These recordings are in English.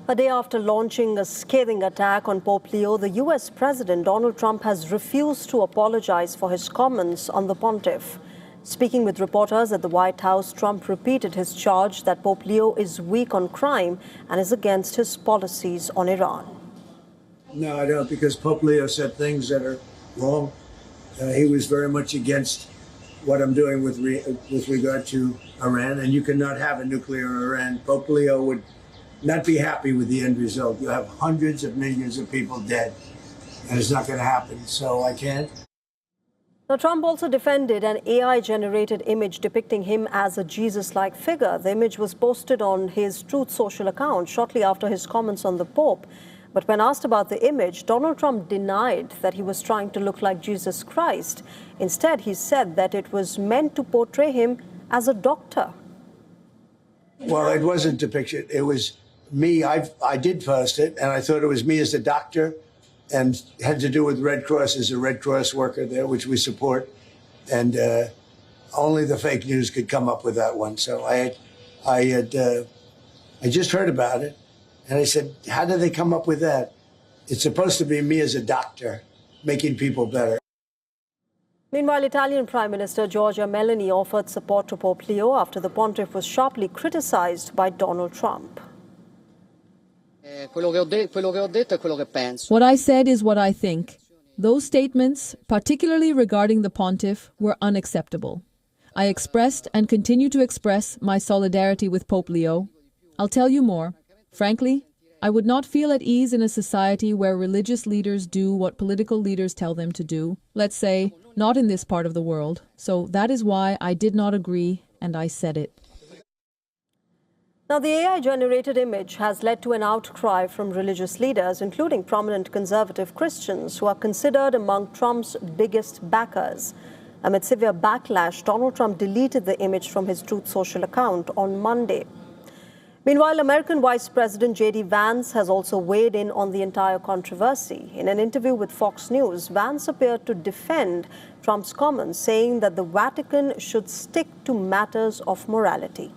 A day after launching a scathing attack on Pope Leo, the U.S. President Donald Trump has refused to apologize for his comments on the pontiff. Speaking with reporters at the White House, Trump repeated his charge that Pope Leo is weak on crime and is against his policies on Iran. No, I don't, because Pope Leo said things that are wrong. He was very much against what I'm doing with regard to Iran, and you cannot have a nuclear Iran. Pope Leo would not be happy with the end result. You have hundreds of millions of people dead, and it's not going to happen, so I can't. Now, Trump also defended an AI-generated image depicting him as a Jesus-like figure. The image was posted on his Truth Social account shortly after his comments on the Pope. But when asked about the image, Donald Trump denied that he was trying to look like Jesus Christ. Instead, he said that it was meant to portray him as a doctor. Well, it wasn't depiction. It was me. I did post it, and I thought it was me as a doctor, and had to do with Red Cross, as a Red Cross worker there, which we support. And only the fake news could come up with that one. So I just heard about it, and I said, how did they come up with that? It's supposed to be me as a doctor, making people better. Meanwhile, Italian Prime Minister Giorgia Meloni offered support to Pope Leo after the pontiff was sharply criticized by Donald Trump. What I said is what I think. Those statements, particularly regarding the pontiff, were unacceptable. I expressed and continue to express my solidarity with Pope Leo. I'll tell you more. Frankly, I would not feel at ease in a society where religious leaders do what political leaders tell them to do. Let's say, not in this part of the world. So that is why I did not agree, and I said it. Now, the AI-generated image has led to an outcry from religious leaders, including prominent conservative Christians, who are considered among Trump's biggest backers. Amid severe backlash, Donald Trump deleted the image from his Truth Social account on Monday. Meanwhile, American Vice President J.D. Vance has also weighed in on the entire controversy. In an interview with Fox News, Vance appeared to defend Trump's comments, saying that the Vatican should stick to matters of morality.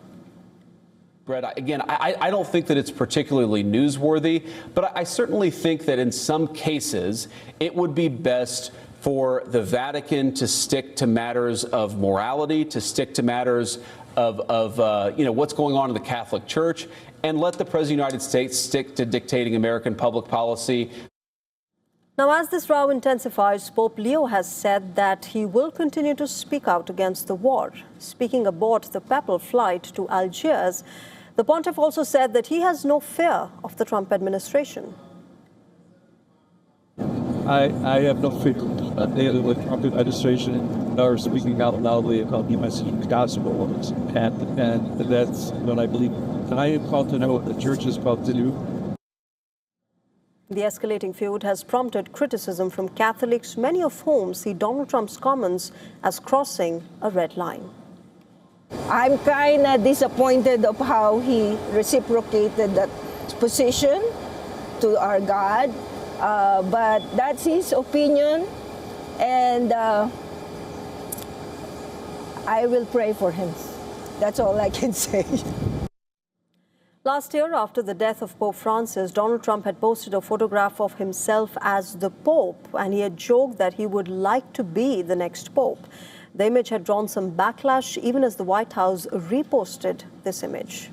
Brett, again, I don't think that it's particularly newsworthy, but I certainly think that in some cases it would be best for the Vatican to stick to matters of morality, to stick to matters of what's going on in the Catholic Church, and let the President of the United States stick to dictating American public policy. Now, as this row intensifies, Pope Leo has said that he will continue to speak out against the war. Speaking aboard the papal flight to Algiers, the pontiff also said that he has no fear of the Trump administration. I have no fear of the Trump administration or speaking out loudly about the message of the gospel. And that's what I believe. And I am called to know what the church is called to do. The escalating feud has prompted criticism from Catholics, many of whom see Donald Trump's comments as crossing a red line. I'm kind of disappointed of how he reciprocated that position to our God. But that's his opinion, and I will pray for him. That's all I can say. Last year, after the death of Pope Francis, Donald Trump had posted a photograph of himself as the Pope, and he had joked that he would like to be the next Pope. The image had drawn some backlash, even as the White House reposted this image.